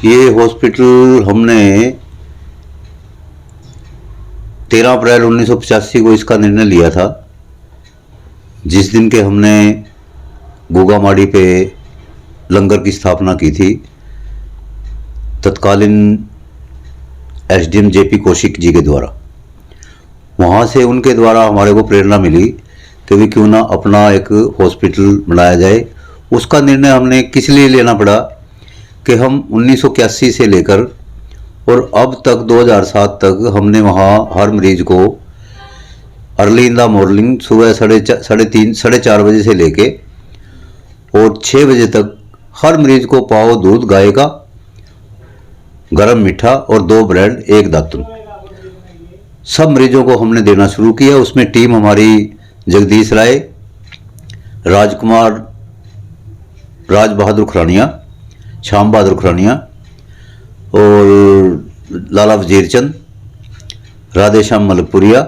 ये हॉस्पिटल हमने 13 अप्रैल 1985 को इसका निर्णय लिया था, जिस दिन के हमने गोगामाड़ी पे लंगर की स्थापना की थी। तत्कालीन एसडीएम जेपी कौशिक जी के द्वारा, वहाँ से उनके द्वारा हमारे को प्रेरणा मिली कि भी क्यों ना अपना एक हॉस्पिटल बनाया जाए। उसका निर्णय हमने किस लिए लेना पड़ा कि हम 1981 से लेकर और अब तक 2007 तक हमने वहाँ हर मरीज को अर्ली इन द मॉर्निंग सुबह 3:30-4:30 बजे से लेके और 6 बजे तक हर मरीज को पाव दूध गाय का, गरम मीठा और 2 ब्रेड 1 दातुन सब मरीजों को हमने देना शुरू किया। उसमें टीम हमारी जगदीश राय, राजकुमार, राज बहादुर खुरानिया, श्याम बहादुर खुरानिया और लाला वजीरचंद, राधेश्याम मलकपुरिया,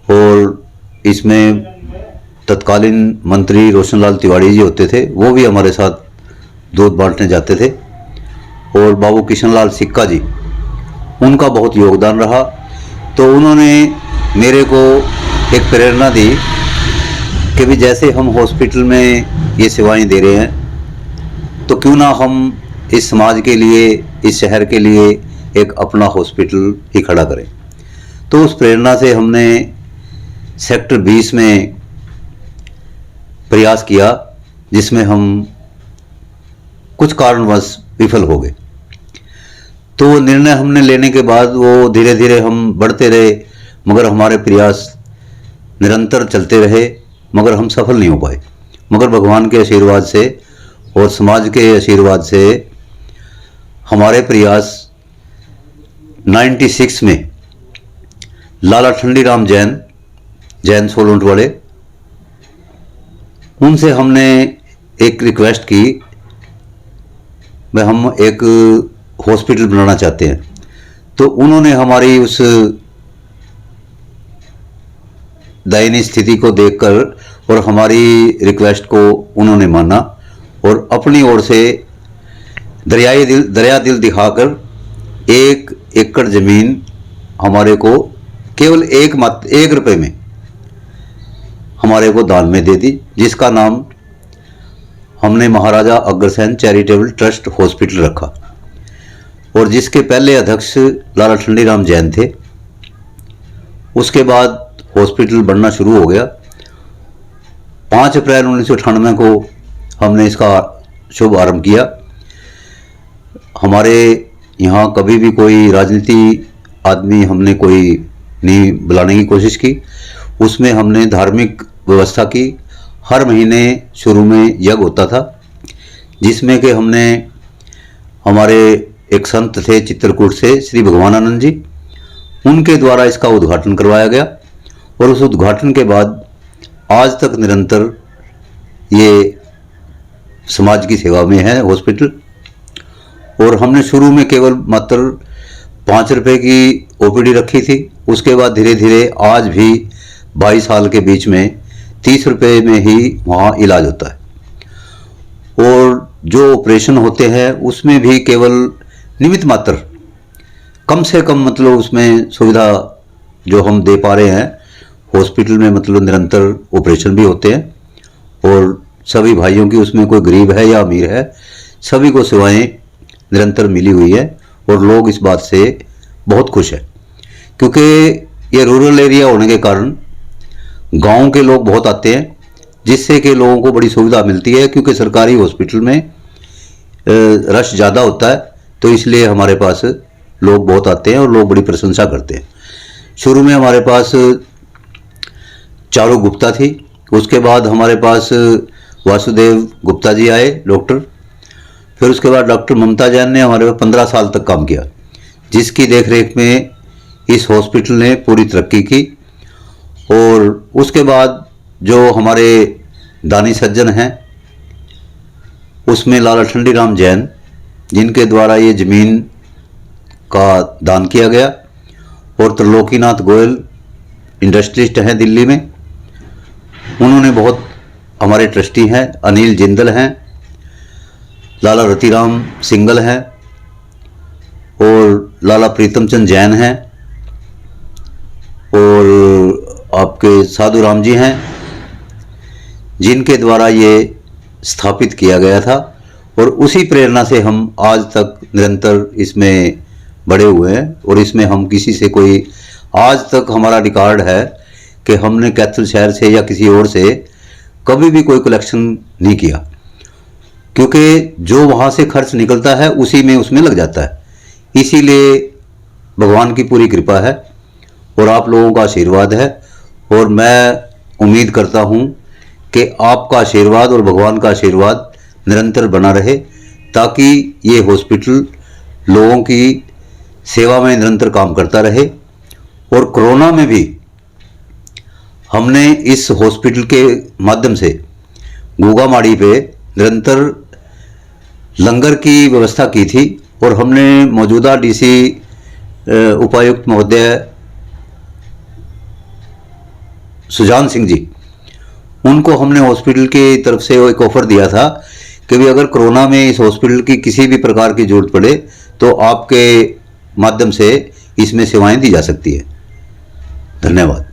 और इसमें तत्कालीन मंत्री रोशनलाल तिवारी जी होते थे, वो भी हमारे साथ दूध बांटने जाते थे, और बाबू किशनलाल सिक्का जी, उनका बहुत योगदान रहा। तो उन्होंने मेरे को एक प्रेरणा दी कि भी जैसे हम हॉस्पिटल में ये सेवाएं दे रहे हैं तो क्यों ना हम इस समाज के लिए, इस शहर के लिए एक अपना हॉस्पिटल ही खड़ा करें। तो उस प्रेरणा से हमने सेक्टर 20 में प्रयास किया, जिसमें हम कुछ कारणवश विफल हो गए। तो वो निर्णय हमने लेने के बाद वो धीरे धीरे हम बढ़ते रहे, मगर हमारे प्रयास निरंतर चलते रहे, मगर हम सफल नहीं हो पाए। मगर भगवान के आशीर्वाद से और समाज के आशीर्वाद से हमारे प्रयास 96 में लाला ठंडीराम जैन सोलंट वाले, उनसे हमने एक रिक्वेस्ट की, भाई हम एक हॉस्पिटल बनाना चाहते हैं। तो उन्होंने हमारी उस दयनीय स्थिति को देखकर और हमारी रिक्वेस्ट को उन्होंने माना और अपनी ओर से दरिया दिल दिखाकर 1 एकड़ जमीन हमारे को केवल 1 रुपए में हमारे को दान में दे दी, जिसका नाम हमने Maharaja Agrasen charitable trust hospital रखा, और जिसके पहले अध्यक्ष लाला ठंडीराम जैन थे। उसके बाद हॉस्पिटल बनना शुरू हो गया। 5 अप्रैल 1998 को हमने इसका शुभ आरंभ किया। हमारे यहाँ कभी भी कोई राजनीति आदमी हमने कोई नहीं बुलाने की कोशिश की। उसमें हमने धार्मिक व्यवस्था की। हर महीने शुरू में यज्ञ होता था, जिसमें कि हमने हमारे एक संत थे चित्रकूट से, श्री भगवानानंद जी, उनके द्वारा इसका उद्घाटन करवाया गया। और उस उद्घाटन के बाद आज तक निरंतर ये समाज की सेवा में है हॉस्पिटल। और हमने शुरू में केवल मात्र 5 रुपए की ओपीडी रखी थी। उसके बाद धीरे धीरे आज भी 22 साल के बीच में 30 रुपए में ही वहाँ इलाज होता है। और जो ऑपरेशन होते हैं उसमें भी केवल निमित मात्र, कम से कम मतलब उसमें सुविधा जो हम दे पा रहे हैं हॉस्पिटल में, मतलब निरंतर ऑपरेशन भी होते हैं और सभी भाइयों की, उसमें कोई गरीब है या अमीर है, सभी को सेवाएं निरंतर मिली हुई है। और लोग इस बात से बहुत खुश हैं, क्योंकि ये रूरल एरिया होने के कारण गांव के लोग बहुत आते हैं, जिससे कि लोगों को बड़ी सुविधा मिलती है। क्योंकि सरकारी हॉस्पिटल में रश ज़्यादा होता है, तो इसलिए हमारे पास लोग बहुत आते हैं और लोग बड़ी प्रशंसा करते हैं। शुरू में हमारे पास चारू गुप्ता थी, उसके बाद हमारे पास वासुदेव गुप्ता जी आए डॉक्टर, फिर उसके बाद डॉक्टर ममता जैन ने हमारे पास 15 साल तक काम किया, जिसकी देखरेख में इस हॉस्पिटल ने पूरी तरक्की की। और उसके बाद जो हमारे दानी सज्जन हैं, उसमें लाला ठंडीराम जैन, जिनके द्वारा ये ज़मीन का दान किया गया, और त्रिलोकीनाथ गोयल इंडस्ट्रियलिस्ट हैं दिल्ली में, उन्होंने बहुत, हमारे ट्रस्टी हैं अनिल जिंदल हैं, लाला रतिराम सिंगल हैं, और लाला प्रीतम चंद जैन हैं और आपके साधु राम जी हैं, जिनके द्वारा ये स्थापित किया गया था। और उसी प्रेरणा से हम आज तक निरंतर इसमें बढ़े हुए हैं। और इसमें हम किसी से कोई, आज तक हमारा रिकॉर्ड है कि हमने कैथल शहर से या किसी और से कभी भी कोई कलेक्शन नहीं किया, क्योंकि जो वहाँ से खर्च निकलता है उसी में उसमें लग जाता है। इसीलिए भगवान की पूरी कृपा है और आप लोगों का आशीर्वाद है। और मैं उम्मीद करता हूँ कि आपका आशीर्वाद और भगवान का आशीर्वाद निरंतर बना रहे, ताकि ये हॉस्पिटल लोगों की सेवा में निरंतर काम करता रहे। और कोरोना में भी हमने इस हॉस्पिटल के माध्यम से गूगामाड़ी पे निरंतर लंगर की व्यवस्था की थी। और हमने मौजूदा डीसी उपायुक्त महोदय सुजान सिंह जी, उनको हमने हॉस्पिटल की तरफ से एक ऑफर दिया था कि भी अगर कोरोना में इस हॉस्पिटल की किसी भी प्रकार की जरूरत पड़े तो आपके माध्यम से इसमें सेवाएं दी जा सकती है। धन्यवाद।